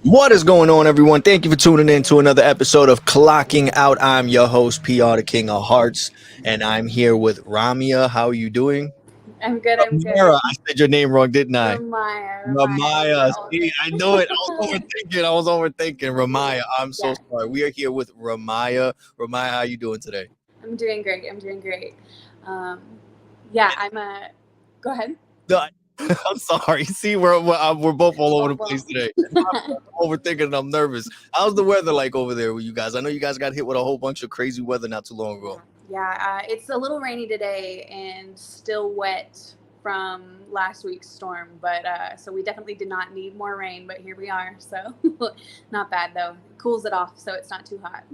What is going on, everyone? Thank you for tuning in to another episode of Clocking Out. I'm your host, PR, the King of Hearts, and I'm here with Ramiah. How are you doing? I'm good. I'm Ramiah, good. I said your name wrong, didn't I? Ramiah, you Ramiah. were all See, I knew it. I was overthinking. Ramiah. I'm so Yeah, sorry. We are here with Ramiah. Ramiah, how you doing today? I'm doing great. I'm doing great. Um, yeah, I'm a. Go ahead. No, I'm sorry. See, we're both all over Oh the place well. today. I'm overthinking and I'm nervous. How's the weather like over there with you guys? I know you guys got hit with a whole bunch of crazy weather not too long Yeah, ago. yeah. It's a little rainy today and still wet from last week's storm, but so we definitely did not need more rain. But here we are. So not bad though. It cools it off, so it's not too hot.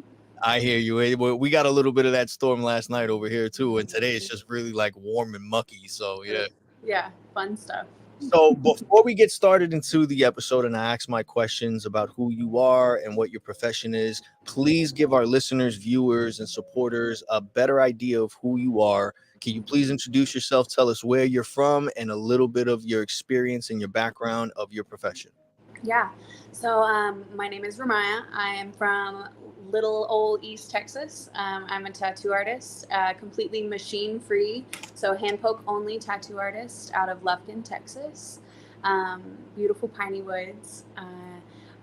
I hear you. We got a little bit of that storm last night over here too, and today it's just really like warm and mucky. So yeah. Yeah, fun stuff. So before we get started into the episode and I ask my questions about who you are and what your profession is, please give our listeners, viewers, and supporters a better idea of who you are. Can you please introduce yourself, tell us where you're from, and a little bit of your experience and your background of your profession? Yeah. So my name is Ramiah. I am from little old East Texas. I'm a tattoo artist, completely machine free. So Handpoke only tattoo artist out of Lufkin, Texas. Beautiful piney woods.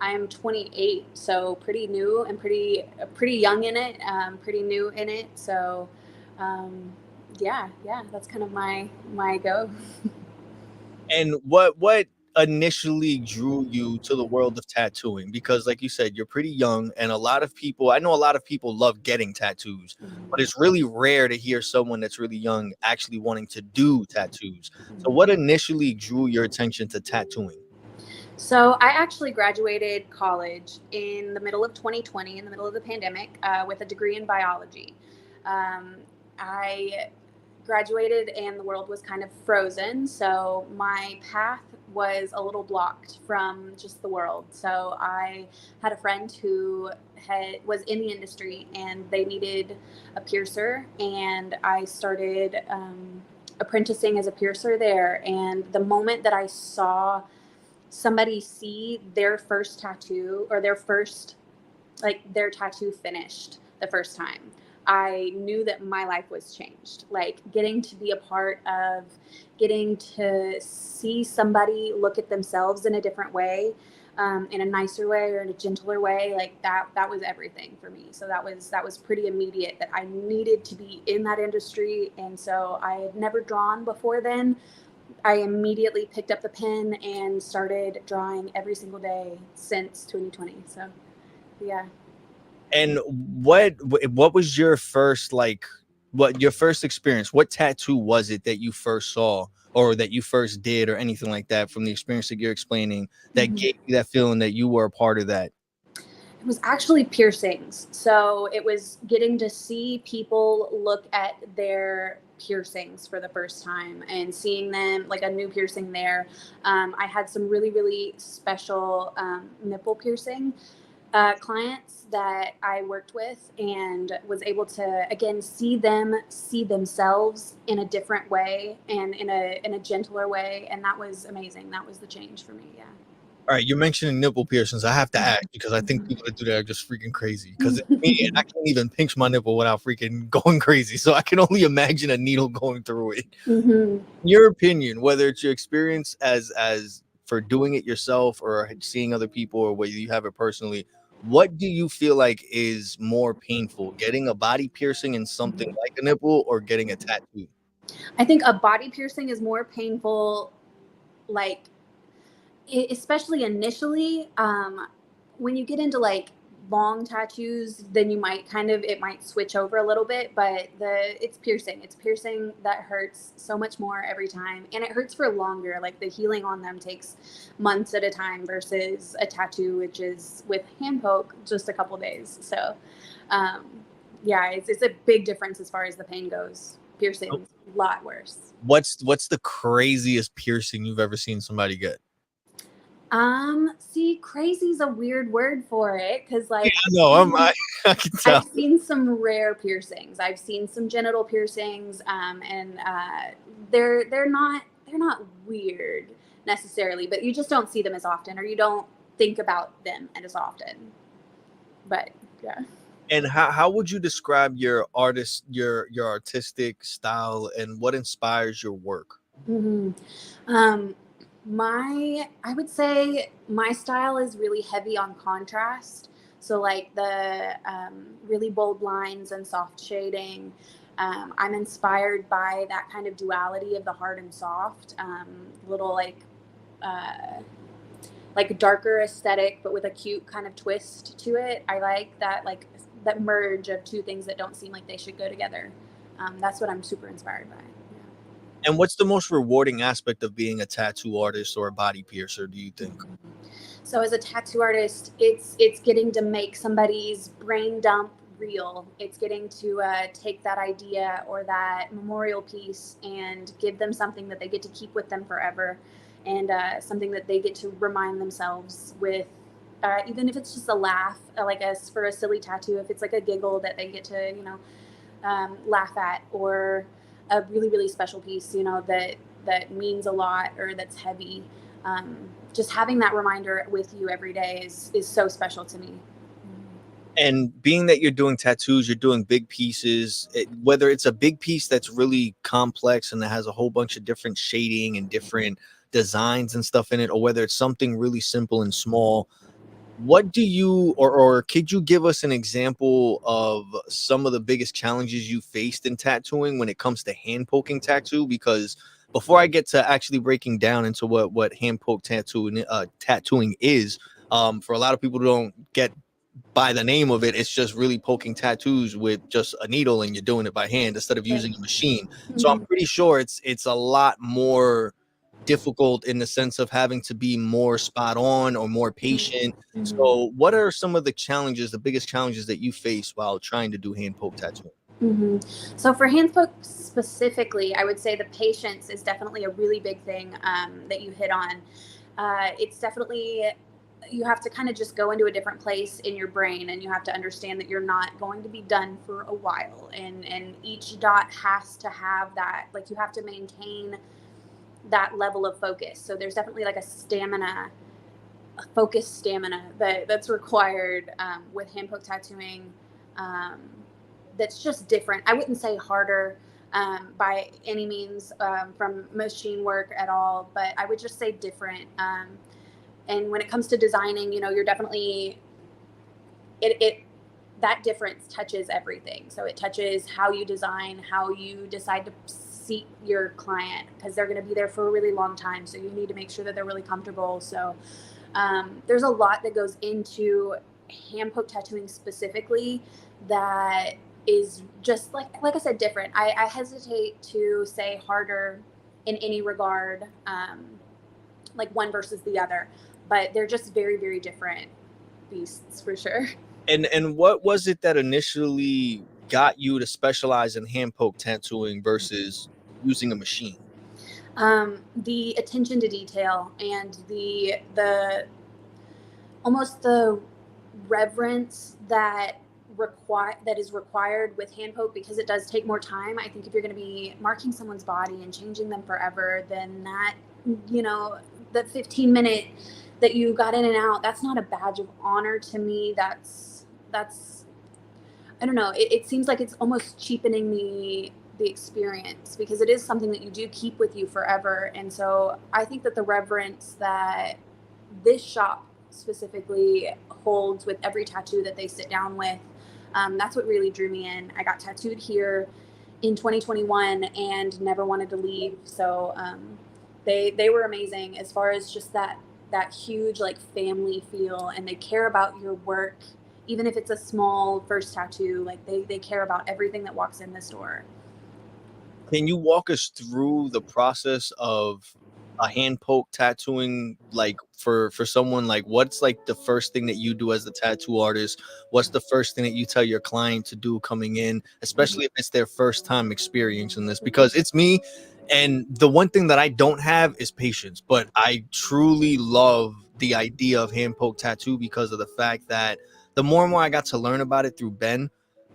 I am 28, so pretty new and pretty young in it. Pretty new in it. So yeah, that's kind of my go. And what initially drew you to the world of tattooing? Because like you said, you're pretty young, and a lot of people, I know a lot of people love getting tattoos, but it's really rare to hear someone that's really young actually wanting to do tattoos. So what initially drew your attention to tattooing? So I actually graduated college in the middle of 2020, in the middle of the pandemic, with a degree in biology. Um, I graduated and the world was kind of frozen, so my path was a little blocked from just the world. So I had a friend who was in the industry and they needed a piercer, and I started apprenticing as a piercer there. And the moment that I saw somebody see their first tattoo or their tattoo finished the first time, I knew that my life was changed. Like getting to be a part of getting to see somebody look at themselves in a different way, in a nicer way or in a gentler way, like that was everything for me. So that was pretty immediate that I needed to be in that industry. And so I had never drawn before then. I immediately picked up the pen and started drawing every single day since 2020. So, yeah. And what was your first what your first experience? What tattoo was it that you first saw or that you first did or anything like that from the experience that you're explaining that Mhm. gave you that feeling that you were a part of that? It was actually piercings. So it was getting to see people look at their piercings for the first time and seeing them like a new piercing there. I had some really, really special nipple piercing clients that I worked with and was able to again see them see themselves in a different way and in a gentler way, and that was amazing. That was the change for me. Yeah. All right, you're mentioning nipple piercings. I have to ask because I think people that do that are just freaking crazy. Because me, I can't even pinch my nipple without freaking going crazy. So I can only imagine a needle going through it. Hmm. In your opinion, whether it's your experience as for doing it yourself or seeing other people or whether you have it personally, what do you feel like is more painful, getting a body piercing in something like a nipple or getting a tattoo? I think a body piercing is more painful, like especially initially. When you get into like long tattoos, then you might it might switch over a little bit, but it's piercing that hurts so much more every time, and it hurts for longer. Like the healing on them takes months at a time versus a tattoo, which is with hand poke just a couple days. So um, yeah, it's a big difference as far as the pain goes. Piercing's a lot worse. What's the craziest piercing you've ever seen somebody get? See, crazy's a weird word for it because, Yeah, like, no, I can tell. I've seen some rare piercings. I've seen some genital piercings, and they're not weird necessarily, but you just don't see them as often, or you don't think about them as often. But yeah. And how would you describe your artist, your artistic style, and what inspires your work? hmm Um, I would say my style is really heavy on contrast. So like the really bold lines and soft shading. I'm inspired by that kind of duality of the hard and soft. Little uh, like darker aesthetic, but with a cute kind of twist to it. I like that, like that merge of two things that don't seem like they should go together. That's what I'm super inspired by. And what's the most rewarding aspect of being a tattoo artist or a body piercer, do you think? So as a tattoo artist, it's getting to make somebody's brain dump real. It's getting to take that idea or that memorial piece and give them something that they get to keep with them forever, and something that they get to remind themselves with. Even if it's just a laugh, like us for a silly tattoo, if it's like a giggle that they get to, laugh at, or a really really special piece, that means a lot or that's heavy. Just having that reminder with you every day is so special to me. And being that you're doing tattoos, you're doing big pieces, whether it's a big piece that's really complex and that has a whole bunch of different shading and different designs and stuff in it, or whether it's something really simple and small, what do you, or could you give us an example of some of the biggest challenges you faced in tattooing when it comes to hand poking tattoo? Because before I get to actually breaking down into what hand poke tattooing is, for a lot of people who don't get by the name of it, it's just really poking tattoos with just a needle, and you're doing it by hand instead of Right. using a machine. So I'm Mhm. pretty sure it's a lot more difficult in the sense of having to be more spot on or more patient. Mhm. So what are some of the challenges, the biggest challenges that you face while trying to do hand poke tattooing? Mhm. So for Handpoke specifically, I would say the patience is definitely a really big thing that you hit on. It's definitely, you have to kind of just go into a different place in your brain, and you have to understand that you're not going to be done for a while, and each dot has to have that, like you have to maintain that level of focus. So there's definitely like a focused stamina that's required with Handpoke tattooing. Um, that's just different. I wouldn't say harder by any means from machine work at all, but I would just say different. And when it comes to designing, you're definitely it that difference touches everything. So it touches how you design, how you decide to seat your client, because they're going to be there for a really long time. So you need to make sure that they're really comfortable. So there's a lot that goes into hand poke tattooing specifically that is just like I said, different. I hesitate to say harder in any regard, like one versus the other, but they're just very very different beasts for sure. And what was it that initially got you to specialize in hand poke tattooing versus using a machine? The attention to detail and the almost the reverence that is required with hand poke, because it does take more time. I think if you're going to be marking someone's body and changing them forever, then that, you know the 15-minute that you got in and out, that's not a badge of honor to me. That's I don't know. It seems like it's almost cheapening the experience, because it is something that you do keep with you forever. And so I think that the reverence that this shop specifically holds with every tattoo that they sit down with, that's what really drew me in. I got tattooed here in 2021 and never wanted to leave. So they were amazing as far as just that huge like family feel, and they care about your work, even if it's a small first tattoo. Like they care about everything that walks in this door. Can you walk us through the process of a hand poke tattooing, like for someone, like what's like the first thing that you do as the tattoo artist? What's the first thing that you tell your client to do coming in, especially if it's their first time experiencing this? Because it's me, and the one thing that I don't have is patience, but I truly love the idea of hand poke tattoo because of the fact that the more and more I got to learn about it through Ben,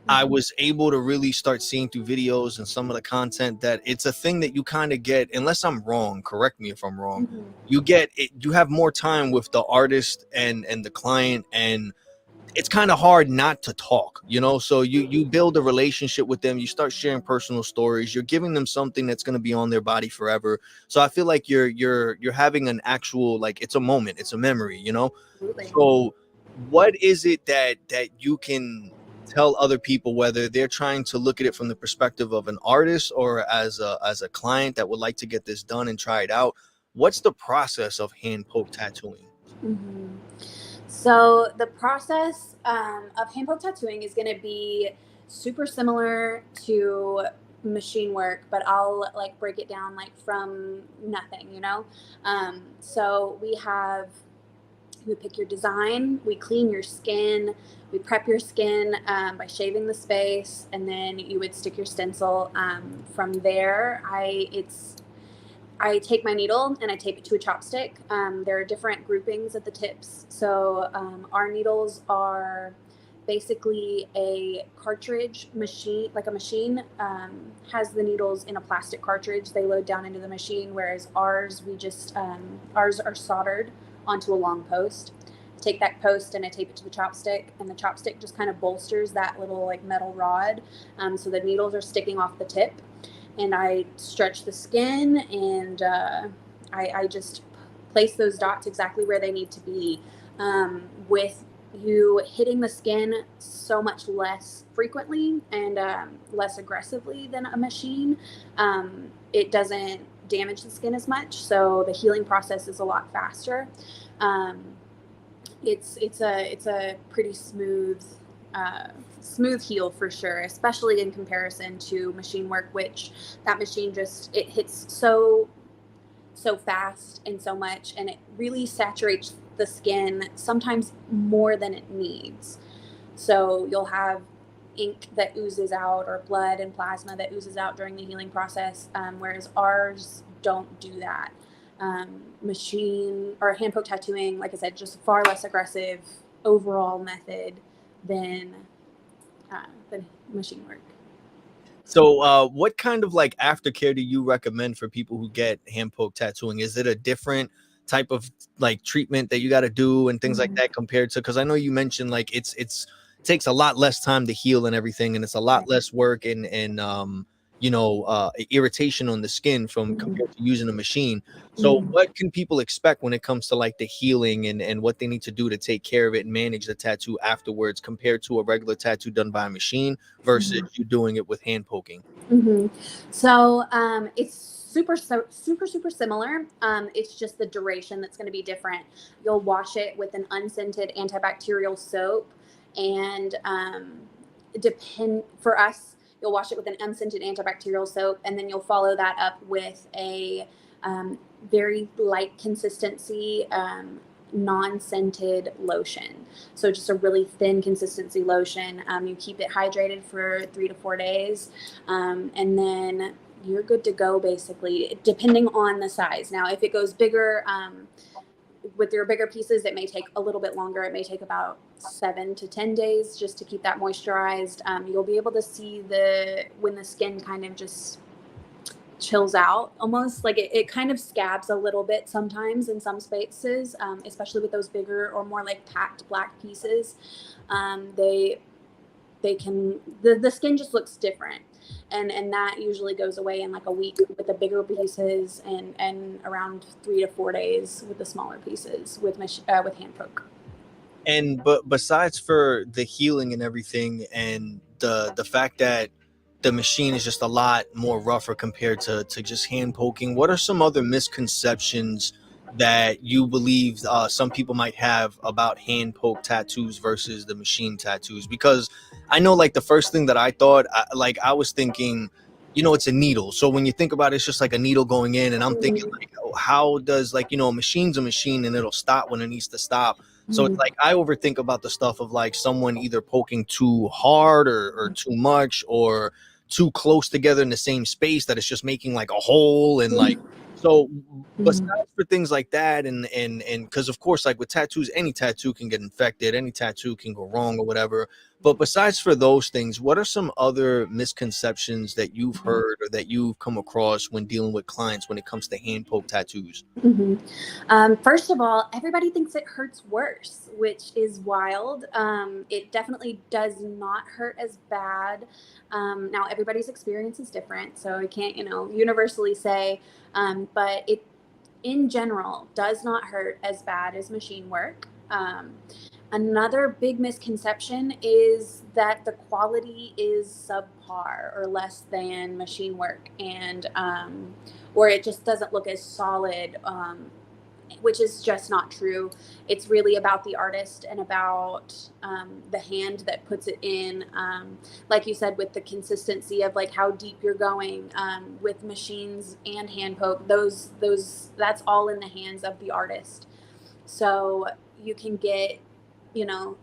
I was able to really start seeing through videos and some of the content that it's a thing that you kind of get, unless I'm wrong, correct me if I'm wrong, Mhm. you get it, you have more time with the artist and the client, and it's kind of hard not to talk, you know. So you build a relationship with them, you start sharing personal stories, you're giving them something that's going to be on their body forever. So I feel like you're having an actual, like, it's a moment, it's a memory, you know. Absolutely. So what is it that you can tell other people, whether they're trying to look at it from the perspective of an artist or as a client that would like to get this done and try it out? What's the process of hand poke tattooing? Hmm. So the process of hand poke tattooing is going to be super similar to machine work, but I'll like break it down like from nothing, you know. So we pick your design, we clean your skin, we prep your skin by shaving the space, and then you would stick your stencil. From there, I take my needle and I tape it to a chopstick. There are different groupings at the tips. So our needles are basically a cartridge machine, like a machine has the needles in a plastic cartridge. They load down into the machine, whereas ours are soldered onto a long post. I take that post and I tape it to the chopstick, and the chopstick just kind of bolsters that little like metal rod, so the needles are sticking off the tip, and I stretch the skin, and I just place those dots exactly where they need to be, with you hitting the skin so much less frequently and less aggressively than a machine. It doesn't damage the skin as much, so the healing process is a lot faster. Um, it's a pretty uh, smooth heal for sure, especially in comparison to machine work, which that machine just it hits so fast and so much, and it really saturates the skin sometimes more than it needs. So you'll have ink that oozes out, or blood and plasma that oozes out during the healing process, whereas ours don't do that. Machine or hand poke tattooing, like I said, just far less aggressive overall method than than machine work. So, what kind of like aftercare do you recommend for people who get hand poke tattooing? Is it a different type of like treatment that you got to do and things like Mhm. that compared to? Because I know you mentioned like it's it takes a lot less time to heal and everything, and it's a lot Right. less work and irritation on the skin from Mhm. compared to using a machine. So, Mhm. what can people expect when it comes to like the healing and what they need to do to take care of it and manage the tattoo afterwards compared to a regular tattoo done by a machine versus Mhm. you doing it with hand poking? Hmm. So it's super similar. It's just the duration that's going to be different. You'll wash it with an unscented antibacterial soap, and depend for us, you'll wash it with an unscented antibacterial soap, and then you'll follow that up with a um, very light consistency. Non-scented lotion, so just a really thin consistency lotion. You keep it hydrated for 3 to 4 days, and then you're good to go, basically, depending on the size. Now if it goes bigger, with your bigger pieces, it may take a little bit longer. It may take about 7 to 10 days just to keep that moisturized. You'll be able to see the when the skin kind of just chills out, almost like it kind of scabs a little bit sometimes in some spaces, especially with those bigger or more like packed black pieces. They can the skin just looks different, and that usually goes away in like a week with the bigger pieces, and around 3 to 4 days with the smaller pieces with hand poke. And but besides for the healing and everything and the fact that the machine is just a lot more rougher compared to just hand poking, what are some other misconceptions that you believe some people might have about hand poke tattoos versus the machine tattoos? Because I know like the first thing that I thought, I was thinking, it's a needle. So when you think about it, it's just like a needle going in, and I'm thinking Mhm. like, oh, how does, like, a machine's a machine and it'll stop when it needs to stop. So it's Mhm. like I overthink about the stuff of like someone either poking too hard or too much or too close together in the same space that it's just making like a hole. And like, so Mhm. besides for things like that, and because of course, like with tattoos, any tattoo can get infected, any tattoo can go wrong or whatever. But besides for those things, what are some other misconceptions that you've heard or that you've come across when dealing with clients when it comes to hand poke tattoos? Mhm. First of all, everybody thinks it hurts worse, which is wild. It definitely does not hurt as bad. Now, everybody's experience is different, so I can't, universally say, but it, in general, does not hurt as bad as machine work. Another big misconception is that the quality is subpar or less than machine work, and or it just doesn't look as solid, which is just not true. It's really about the artist and about the hand that puts it in. Like you said, with the consistency of like how deep you're going, with machines and hand poke, that's all in the hands of the artist. So you can get, you know,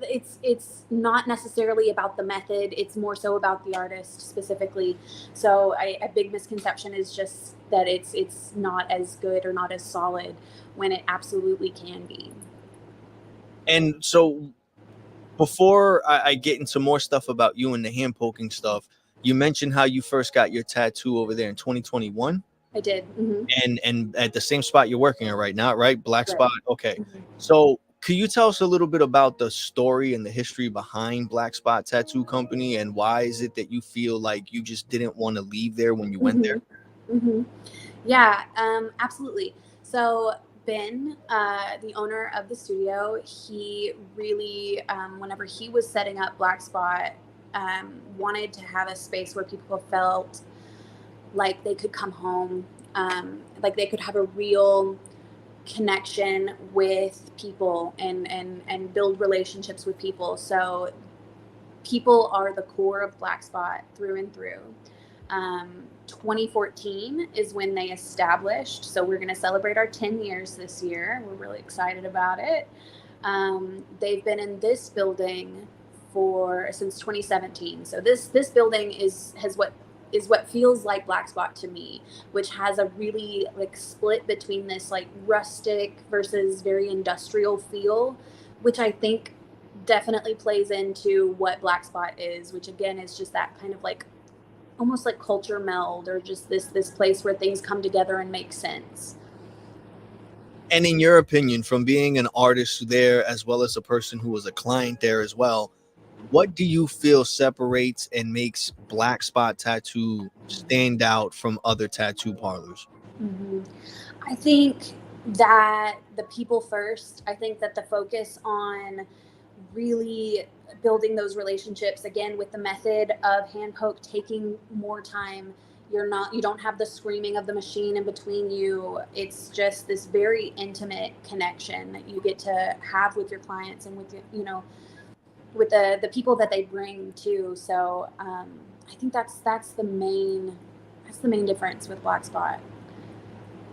it's not necessarily about the method. It's more so about the artist specifically. So a big misconception is just that it's not as good or not as solid when it absolutely can be. And so before I get into more stuff about you and the hand poking stuff, you mentioned how you first got your tattoo over there in 2021. I did. Hmm. And at the same spot you're working at right now, right? Black Right. Spot. Okay. Hmm. So could you tell us a little bit about the story and the history behind Black Spot Tattoo Company, and why is it that you feel like you just didn't want to leave there when you went there? Hmm. Hmm. Yeah, absolutely. So Ben, the owner of the studio, he really, whenever he was setting up Black Spot, wanted to have a space where people felt like they could come home, like they could have a real connection with people and build relationships with people. So people are the core of Black Spot through and through. 2014 is when they established. So we're going to celebrate our 10 years this year. We're really excited about it. They've been in this building for since 2017. So this building is what feels like Black Spot to me, which has a really like split between this like rustic versus very industrial feel, which I think definitely plays into what Black Spot is, which again is just that kind of like almost like culture meld, or just this place where things come together and make sense. And in your opinion, from being an artist there as well as a person who was a client there as well, what do you feel separates and makes Black Spot Tattoo stand out from other tattoo parlors? Hmm. I think that the people first. I think that the focus on really building those relationships again with the method of hand poke taking more time. You don't have the screaming of the machine in between you. It's just this very intimate connection that you get to have with your clients and with with the people that they bring too. So I think that's the main difference with Black Spot.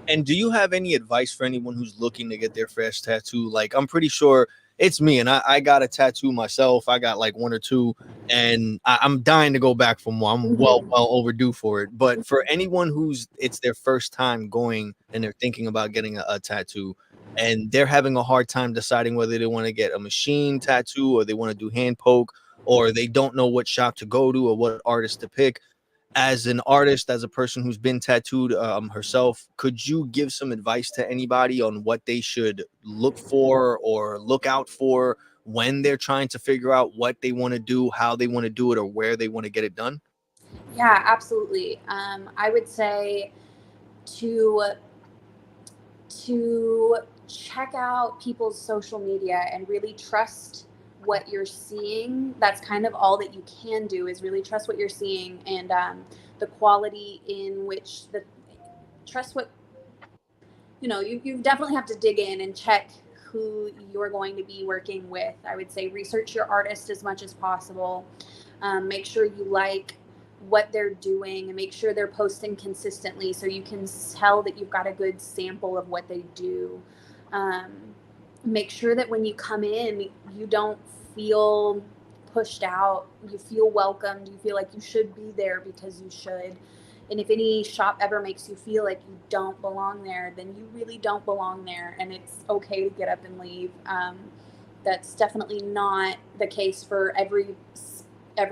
And do you have any advice for anyone who's looking to get their first tattoo? Like, I'm pretty sure it's me, and I got a tattoo myself. I got like one or two, and I'm dying to go back for more. I'm Hmm. well overdue for it. But for anyone who's it's their first time going and they're thinking about getting a tattoo, and they're having a hard time deciding whether they want to get a machine tattoo or they want to do hand poke, or they don't know what shop to go to or what artist to pick, as an artist, as a person who's been tattooed herself, could you give some advice to anybody on what they should look for or look out for when they're trying to figure out what they want to do, how they want to do it, or where they want to get it done? Yeah, absolutely. I would say to to check out people's social media and really trust what you're seeing. That's kind of all that you can do, is really trust what you're seeing, and the quality in which the trust what you definitely have to dig in and check who you're going to be working with. I would say research your artist as much as possible. Make sure you like what they're doing and make sure they're posting consistently so you can tell that you've got a good sample of what they do. Um, Make sure that when you come in, you don't feel pushed out. You feel welcomed. You feel like you should be there because you should. And if any shop ever makes you feel like you don't belong there, then you really don't belong there, and it's okay to get up and leave. that's definitely not the case for every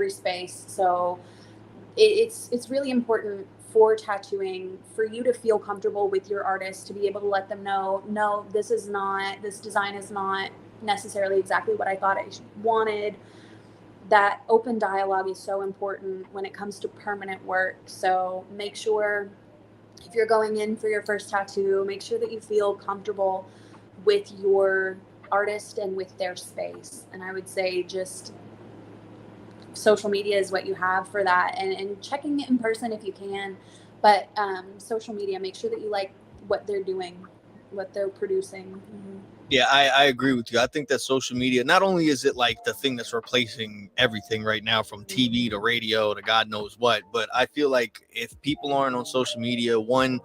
space. So it's really important for tattooing for you to feel comfortable with your artist, to be able to let them know, no, this design is not necessarily exactly what I thought I wanted. That open dialogue is so important when it comes to permanent work. So make sure, if you're going in for your first tattoo, make sure that you feel comfortable with your artist and with their space. And I would say just social media is what you have for that, and checking it in person if you can. But social media, make sure that you like what they're doing, what they're producing. Mm-hmm. Yeah, I agree with you. I think that social media, not only is it like the thing that's replacing everything right now, from TV to radio to God knows what, but I feel like if people aren't on social media, one,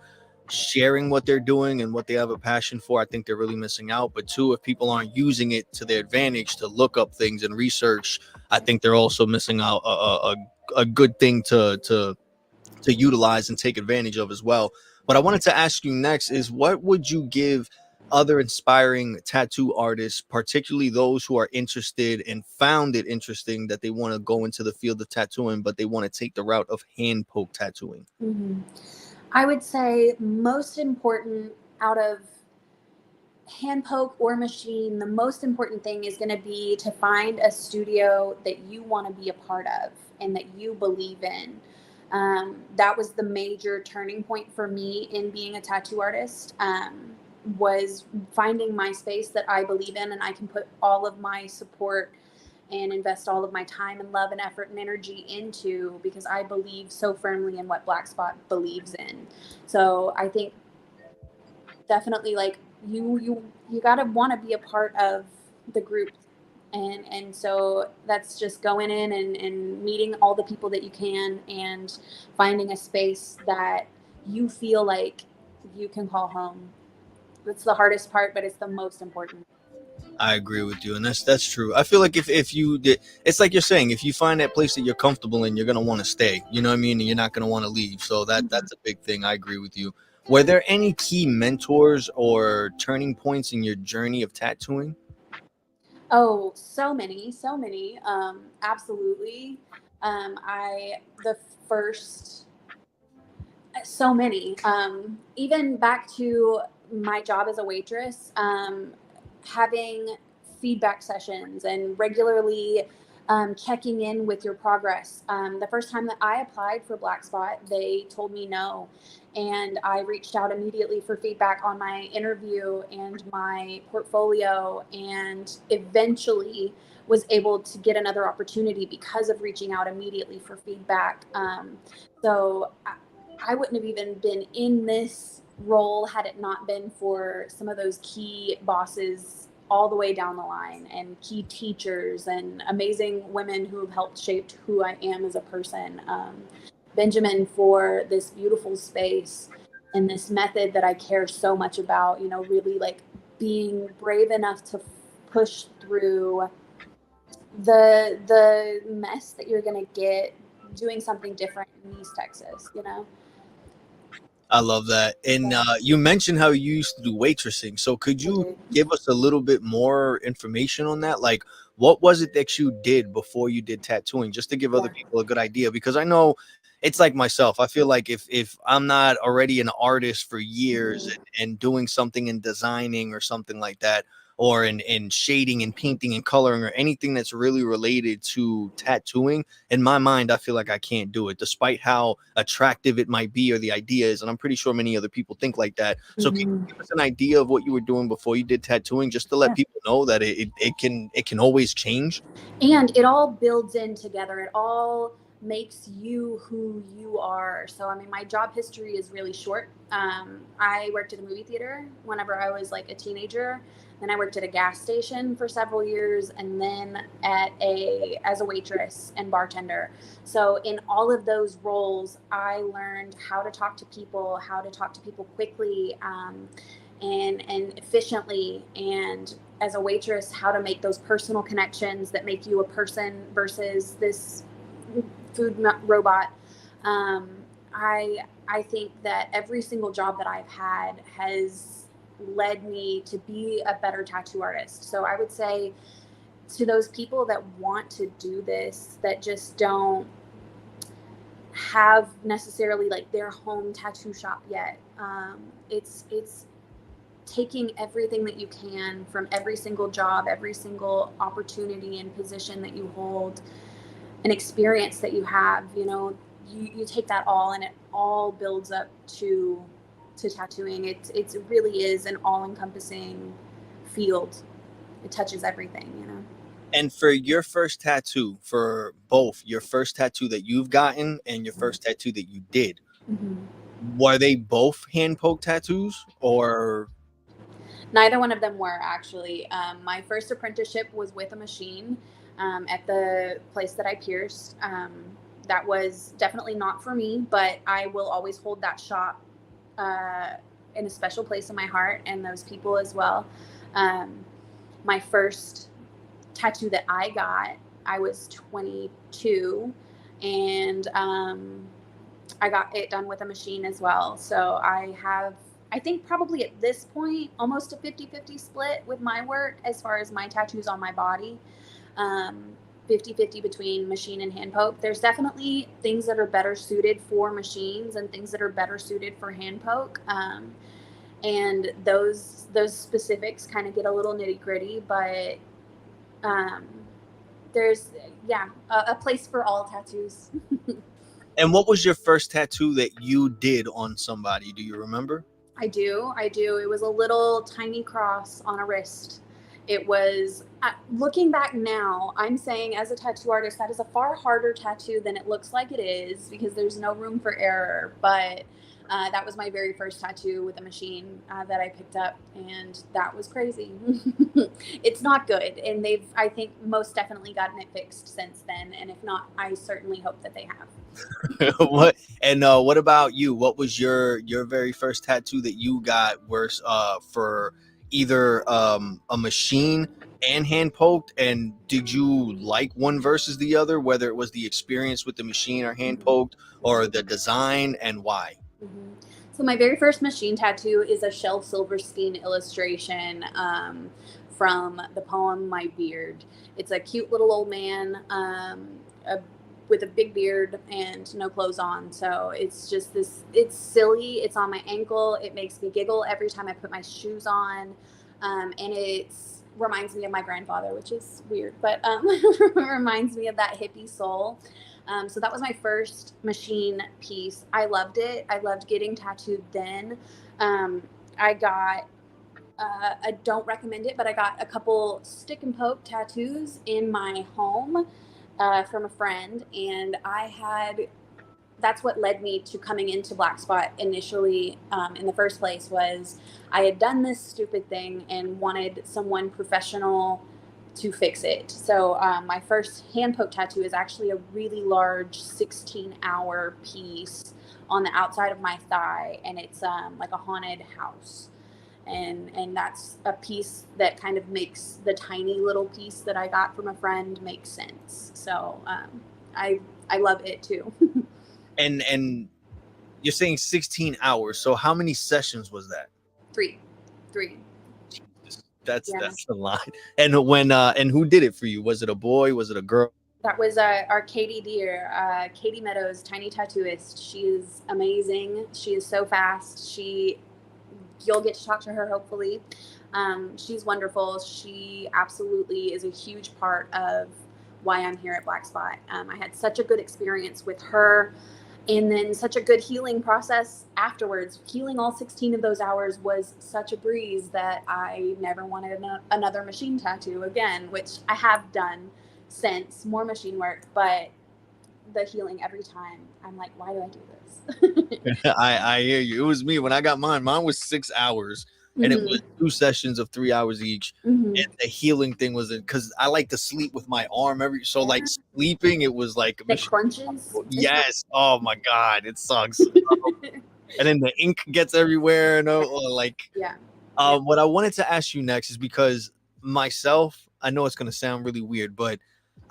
sharing what they're doing and what they have a passion for, I think they're really missing out. But two, if people aren't using it to their advantage to look up things and research, I think they're also missing out a good thing to utilize and take advantage of as well. What I wanted to ask you next is, what would you give other inspiring tattoo artists, particularly those who are interested and found it interesting that they want to go into the field of tattooing, but they want to take the route of hand poke tattooing? Mm-hmm. I would say most important out of hand poke or machine, the most important thing is going to be to find a studio that you want to be a part of and that you believe in. That was the major turning point for me in being a tattoo artist, was finding my space that I believe in and I can put all of my support and invest all of my time and love and effort and energy into, because I believe so firmly in what Black Spot believes in. So I think definitely, like, you got to want to be a part of the group. And so that's just going in and meeting all the people that you can and finding a space that you feel like you can call home. That's the hardest part, but it's the most important. I agree with you, and that's true. I feel like if you did, it's like you're saying, if you find that place that you're comfortable in, you're gonna want to stay. You know what I mean? And you're not gonna want to leave. So Mhm. that's a big thing. I agree with you. Were there any key mentors or turning points in your journey of tattooing? Oh, so many, so many. Absolutely. I the first So many. Even back to my job as a waitress, having feedback sessions and regularly checking in with your progress. The first time that I applied for Black Spot, they told me no. And I reached out immediately for feedback on my interview and my portfolio, and eventually was able to get another opportunity because of reaching out immediately for feedback. So I wouldn't have even been in this role had it not been for some of those key bosses all the way down the line, and key teachers and amazing women who have helped shape who I am as a person. Benjamin, for this beautiful space and this method that I care so much about, really like being brave enough to push through the mess that you're going to get doing something different in East Texas. I love that. And you mentioned how you used to do waitressing. So could I you did. give us a little bit more information on that? Like, what was it that you did before you did tattooing, just to give other Yeah. people a good idea? Because I know it's like myself. I feel like if I'm not already an artist for years Mhm. and doing something in designing or something like that, or in shading and painting and coloring or anything that's really related to tattooing, in my mind, I feel like I can't do it, despite how attractive it might be or the idea is. And I'm pretty sure many other people think like that. So can you Mhm. give us an idea of what you were doing before you did tattooing, just to let Yeah. people know that it can always change? And it all builds in together. It all makes you who you are. So, I mean, my job history is really short. I worked at a movie theater whenever I was like a teenager. Then I worked at a gas station for several years, and then as a waitress and bartender. So, in all of those roles, I learned how to talk to people, how to talk to people quickly, and efficiently, and as a waitress, how to make those personal connections that make you a person versus this food robot. Um, I think that every single job that I've had has led me to be a better tattoo artist. So I would say to those people that want to do this, that just don't have necessarily like their home tattoo shop yet, it's taking everything that you can from every single job, every single opportunity and position that you hold, an experience that you have, you take that all, and it all builds up to tattooing. It really is an all-encompassing field. It touches everything. And for your first tattoo, for both your first tattoo that you've gotten and your first tattoo that you did, were they both hand poke tattoos, or? Neither one of them were, actually. My first apprenticeship was with a machine at the place that I pierced. That was definitely not for me, but I will always hold that shop in a special place in my heart, and those people as well. My first tattoo that I got, I was 22, and I got it done with a machine as well. So I think probably at this point, almost a 50-50 split with my work as far as my tattoos on my body. 50-50 between machine and hand poke. There's definitely things that are better suited for machines and things that are better suited for hand poke. And those specifics kind of get a little nitty gritty, but there's a place for all tattoos. And what was your first tattoo that you did on somebody? Do you remember? I do. It was a little tiny cross on a wrist. It was, looking back now, I'm saying as a tattoo artist, that is a far harder tattoo than it looks like it is, because there's no room for error. But that was my very first tattoo with a machine that I picked up, and that was crazy. It's not good, and they've, I think, most definitely gotten it fixed since then. And if not, I certainly hope that they have. What about you? What was your very first tattoo that you got, worse for either a machine and hand poked? And did you like one versus the other, whether it was the experience with the machine or hand poked, or the design, and why? So my very first machine tattoo is a Shel Silverstein illustration from the poem My Beard. It's a cute little old man with a big beard and no clothes on. So it's just this, it's silly. It's on my ankle. It makes me giggle every time I put my shoes on. And it reminds me of my grandfather, which is weird, but reminds me of that hippie soul. So that was my first machine piece. I loved it. I loved getting tattooed then. I got, I don't recommend it, but I got a couple stick and poke tattoos in my home from a friend. And that's what led me to coming into Black Spot initially in the first place. Was I had done this stupid thing and wanted someone professional to fix it. So my first hand poke tattoo is actually a really large 16-hour piece on the outside of my thigh, and it's like a haunted house. And that's a piece that kind of makes the tiny little piece that I got from a friend make sense. So I love it too. And you're saying 16 hours. So how many sessions was that? Three. That's a lot. And and who did it for you? Was it a boy? Was it a girl? That was our Katie Deer, Katie Meadows, tiny tattooist. She is amazing. She is so fast. You'll get to talk to her, hopefully. She's wonderful. She absolutely is a huge part of why I'm here at Black Spot. I had such a good experience with her, and then such a good healing process afterwards. Healing all 16 of those hours was such a breeze that I never wanted another machine tattoo again, which I have done since, more machine work, but the healing every time, I'm like, why do I do this? I hear you. It was me when I got mine. Mine was 6 hours, and it was 2 sessions of 3 hours each. And the healing thing was because I like to sleep with my arm so like sleeping, it was like the crunches. Yes. Oh my God, it sucks. And then the ink gets everywhere. What I wanted to ask you next is because myself, I know it's going to sound really weird, but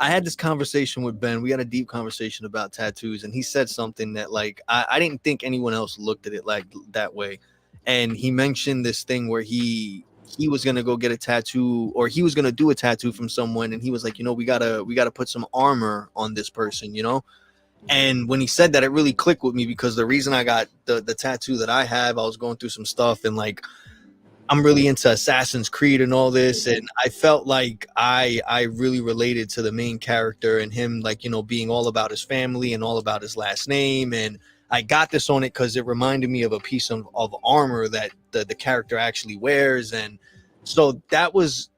I had this conversation with Ben. We had a deep conversation about tattoos, and he said something that like I didn't think anyone else looked at it like that way. and he mentioned this thing where he was gonna go get a tattoo, or he was gonna do a tattoo from someone, and he was like, we gotta put some armor on this person, And when he said that, it really clicked with me, because the reason I got the tattoo that I have, I was going through some stuff, and like I'm really into Assassin's Creed and all this, and I felt like I really related to the main character, and him, like, being all about his family and all about his last name. And I got this on it because it reminded me of a piece of armor that the character actually wears. And so that was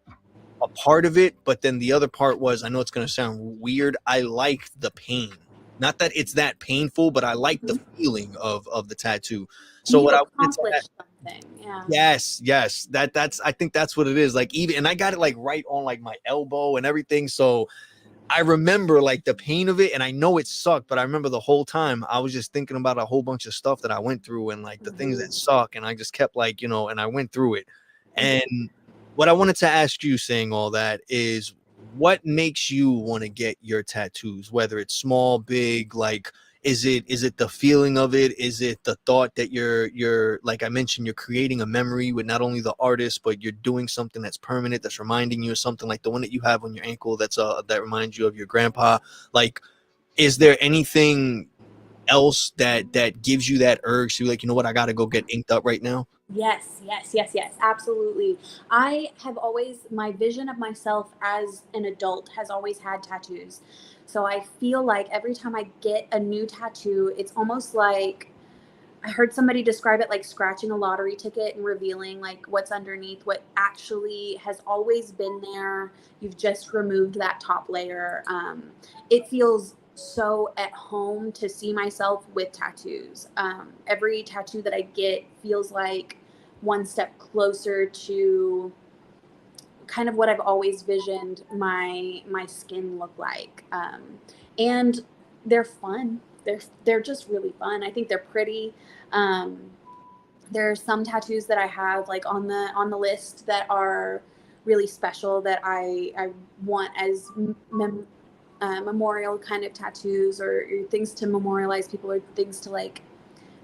a part of it. But then the other part was, I know it's going to sound weird, I like the pain. Not that it's that painful, but I like the feeling of the tattoo. So You what I wanted to, accomplished something. Yeah. yes, that's I think that's what it is. Like, even, and I got it like right on like my elbow and everything. So I remember like the pain of it, and I know it sucked, but I remember the whole time I was just thinking about a whole bunch of stuff that I went through, and like the things that suck, and I just kept like, and I went through it. And what I wanted to ask you, saying all that, is what makes you want to get your tattoos, whether it's small, big, like, is it the feeling of it? Is it the thought that you're like I mentioned, you're creating a memory with not only the artist, but you're doing something that's permanent, that's reminding you of something, like the one that you have on your ankle that's that reminds you of your grandpa. Like, is there anything else that gives you that urge to, like, what, I gotta go get inked up right now? Yes, absolutely. I have always, my vision of myself as an adult has always had tattoos. So I feel like every time I get a new tattoo, it's almost like, I heard somebody describe it like scratching a lottery ticket and revealing like what's underneath, what actually has always been there. You've just removed that top layer. It feels so at home to see myself with tattoos. Every tattoo that I get feels like one step closer to kind of what I've always visioned my skin look like. And they're fun. They're just really fun. I think they're pretty. Um, there are some tattoos that I have like on the list that are really special that I want as memorial kind of tattoos, or things to memorialize people, or things to like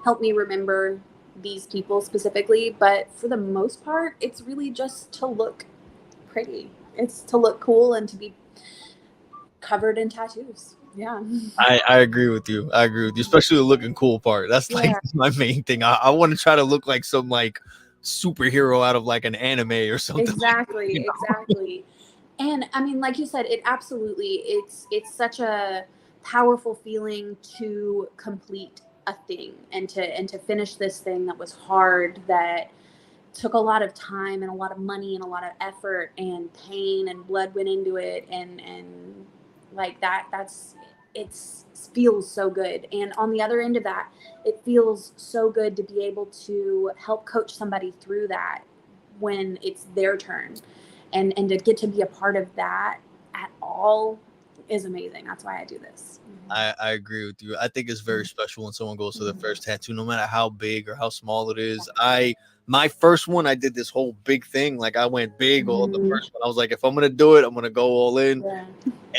help me remember these people specifically. But for the most part, it's really just to look pretty. It's to look cool and to be covered in tattoos. Yeah. I agree with you. I agree with you, especially the looking cool part. That's like Yeah. my main thing. I want to try to look like some like superhero out of like an anime or something. Exactly. You Exactly. And I mean, like you said, it absolutely, it's such a powerful feeling to complete a thing, and to finish this thing that was hard, that took a lot of time and a lot of money and a lot of effort and pain and blood went into it, and like that's it's feels so good. And on the other end of that, it feels so good to be able to help coach somebody through that when it's their turn, and to get to be a part of that at all is amazing. That's why I do this. I agree with you. I think it's very special when someone goes to their first tattoo, no matter how big or how small it is. My first one, I did this whole big thing. Like, I went big on the Mhm. first one. I was like, if I'm gonna do it, I'm gonna go all in. Yeah.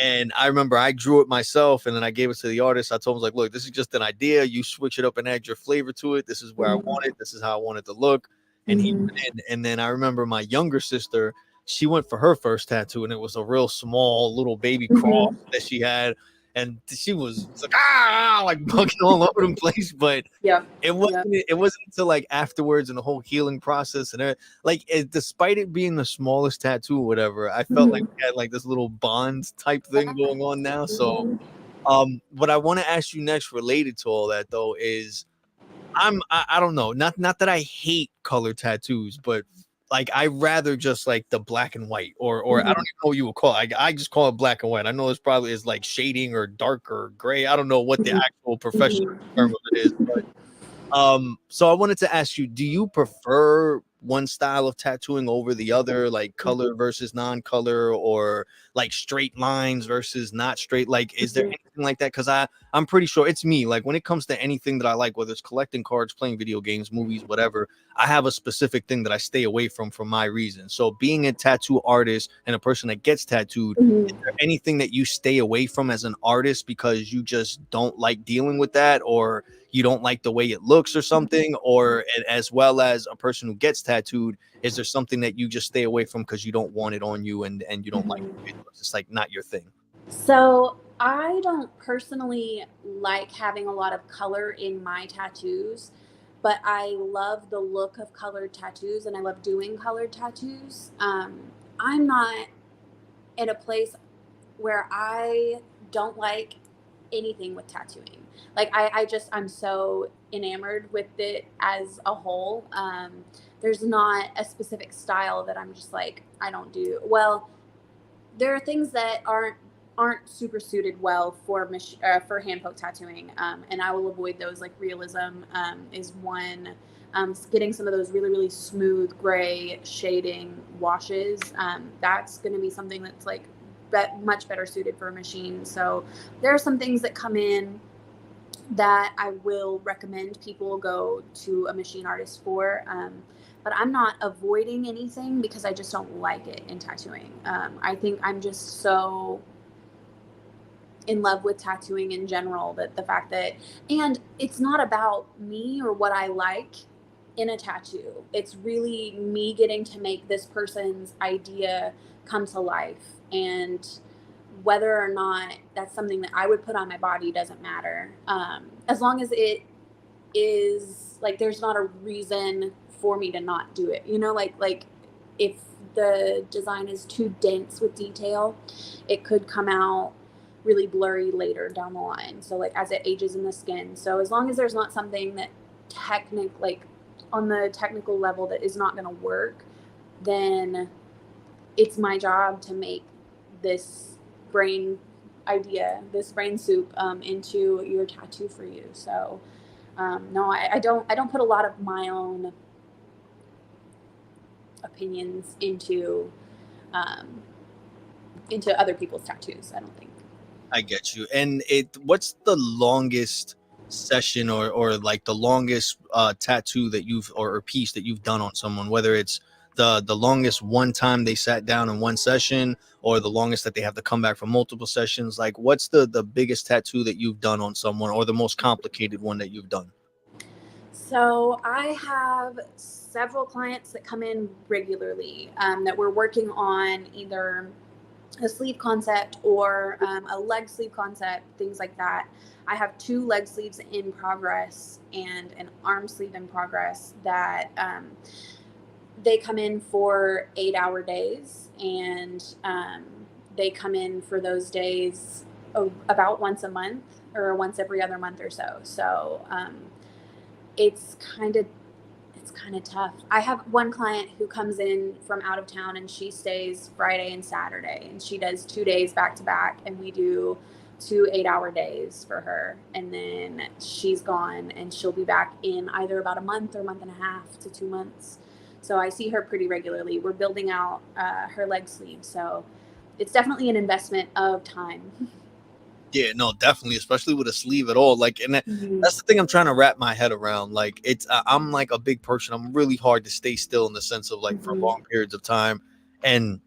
And I remember I drew it myself, and then I gave it to the artist. I told him, like, look, this is just an idea. You switch it up and add your flavor to it. This is where I want it. This is how I want it to look. And he Mhm. went in. And then I remember my younger sister, she went for her first tattoo, and it was a real small little baby cross Mhm. that she had. And she was like, like bugging all over the place. But Yep. it Yep. wasn't until like afterwards, and the whole healing process, and like, despite it being the smallest tattoo or whatever, I felt like Mhm. we had like this little bond type thing going on now. So Mhm. what I want to ask you next, related to all that though, is I don't know, not that I hate color tattoos, but like, I rather just like the black and white, or I don't Mhm. even know what you would call it. I just call it black and white. I know it's probably is like shading or dark or gray. I don't know what the Mhm. actual professional term Mhm. of it is, but so I wanted to ask you, do you prefer one style of tattooing over the other, like color versus non-color, or like straight lines versus not straight? Like, is there Mhm. anything like that? Because I'm pretty sure it's me. Like, when it comes to anything that I like, whether it's collecting cards, playing video games, movies, whatever, I have a specific thing that I stay away from for my reason. So, being a tattoo artist and a person that gets tattooed, is Mhm. there anything that you stay away from as an artist because you just don't like dealing with that, or you don't like the way it looks or something, or as well as a person who gets tattooed, is there something that you just stay away from because you don't want it on you and you don't like Mhm. the way it looks? It's like not your thing. So I don't personally like having a lot of color in my tattoos, but I love the look of colored tattoos and I love doing colored tattoos. I'm not in a place where I don't like anything with tattooing. Like I'm so enamored with it as a whole. There's not a specific style that I'm just like I don't do. Well, there are things that aren't super suited well for hand poke tattooing, and I will avoid those. Like realism is one. Getting some of those really smooth gray shading washes. That's going to be something that's like much better suited for a machine. So there are some things that come in that I will recommend people go to a machine artist for. But I'm not avoiding anything because I just don't like it in tattooing. I think I'm just so in love with tattooing in general that the fact that, and it's not about me or what I like in a tattoo. It's really me getting to make this person's idea come to life. And whether or not that's something that I would put on my body doesn't matter. As long as it is like there's not a reason for me to not do it. Like if the design is too dense with detail, it could come out really blurry later down the line. So like as it ages in the skin. So as long as there's not something that like on the technical level that is not going to work, then it's my job to make this brain this brain soup into your tattoo for you. So no, I don't put a lot of my own opinions um, into other people's tattoos. I don't think. I get you. And what's the longest session or like the longest tattoo that you've or piece that you've done on someone, whether it's the longest one time they sat down in one session or the longest that they have to come back for multiple sessions? Like what's the biggest tattoo that you've done on someone or the most complicated one that you've done? So I have several clients that come in regularly that we're working on either a sleeve concept or a leg sleeve concept, things like that. I have 2 leg sleeves in progress and an arm sleeve in progress that they come in for 8-hour days, and they come in for those days about once a month or once every other month or so. So it's kind of tough. I have one client who comes in from out of town and she stays Friday and Saturday, and she does 2 days back to back, and we do 2 8-hour days for her, and then she's gone and she'll be back in either about a month or month and a half to 2 months. So I see her pretty regularly. We're building out her leg sleeve, so it's definitely an investment of time. Yeah, no, definitely, especially with a sleeve at all. Like, and Mhm. that's the thing I'm trying to wrap my head around. Like, I'm like a big person. I'm really hard to stay still in the sense of like for Mhm. long periods of time. And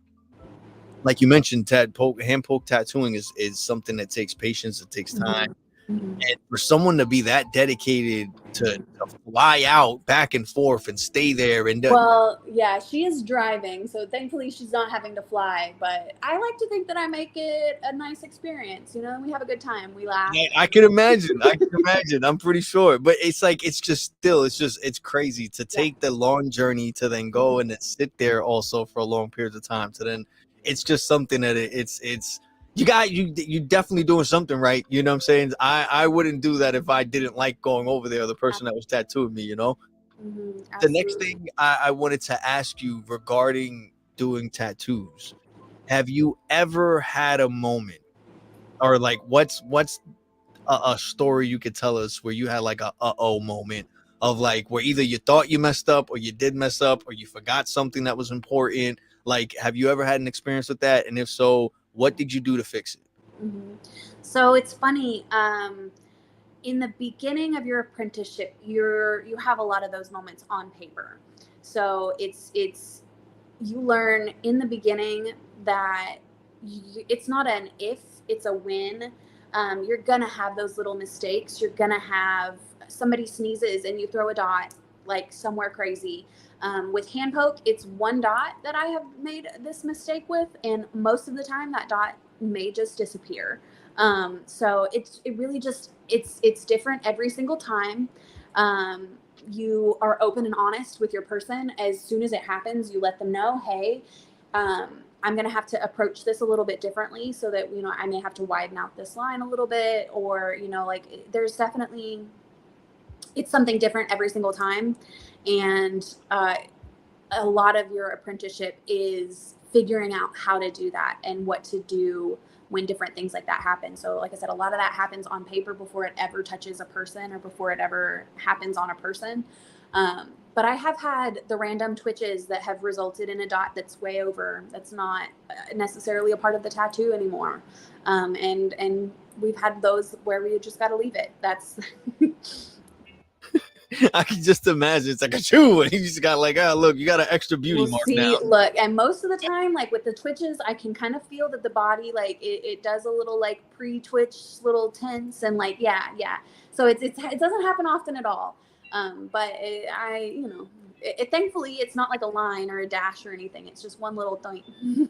like you mentioned, hand poke tattooing is something that takes patience. It takes time. Mhm. Mhm. And for someone to be that dedicated to fly out back and forth and stay there and Well, yeah, she is driving, so thankfully she's not having to fly. But I like to think that I make it a nice experience. We have a good time, we laugh. I can imagine. I can imagine. I'm pretty sure. But it's like it's just still it's crazy to Yeah. take the long journey to then go and then sit there also for a long period of time. So then it's just something that it's you definitely doing something right. You know what I'm saying? I wouldn't do that if I didn't like going over there, the person that was tattooing me, you know? The next Absolutely. thing I wanted to ask you regarding doing tattoos, have you ever had a moment or like what's a story you could tell us where you had like a uh-oh moment of like where either you thought you messed up or you did mess up or you forgot something that was important? Like, have you ever had an experience with that? And if so, what did you do to fix it? hmm So it's funny. In the beginning of your apprenticeship, you have a lot of those moments on paper. So it's you learn in the beginning that it's not an if, it's a when. You're gonna have those little mistakes. You're gonna have somebody sneezes and you throw a dot like somewhere crazy. With Handpoke, it's one dot that I have made this mistake with, and most of the time that dot may just disappear. So it really just it's different every single time. Um, you are open and honest with your person. As soon as it happens, you let them know, hey, I'm going to have to approach this a little bit differently, so that, you know, I may have to widen out this line a little bit, or, you know, like there's definitely, it's something different every single time. And a lot of your apprenticeship is figuring out how to do that and what to do when different things like that happen. So like I said, a lot of that happens on paper before it ever touches a person or before it ever happens on a person. But I have had the random twitches that have resulted in a dot that's way over, that's not necessarily a part of the tattoo anymore. And we've had those where we just got to leave it. That's I can just imagine it's like a chew, and you just got like, oh, look, you got an extra beauty mark now. Look, and most of the time, like with the twitches, I can kind of feel that the body, like it does a little like pre-twitch, little tense, and like yeah. So it doesn't happen often at all. But thankfully it's not like a line or a dash or anything. It's just one little thing.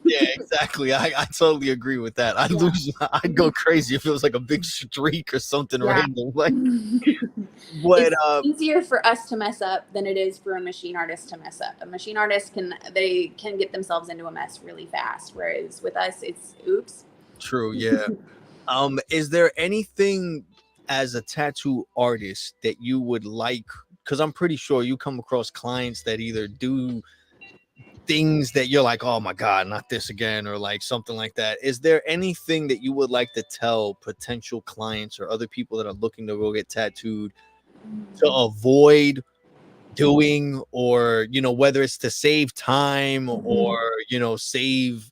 Yeah, exactly. I totally agree with that. I'd go crazy if it was like a big streak or something random. Like, it's easier for us to mess up than it is for a machine artist to mess up. A machine artist can get themselves into a mess really fast, whereas with us, it's oops. True. Yeah. Is there anything as a tattoo artist that you would like? Because I'm pretty sure you come across clients that either do things that you're like, oh my God, not this again, or like something like that. Is there anything that you would like to tell potential clients or other people that are looking to go get tattooed to avoid doing, or, you know, whether it's to save time or, you know, save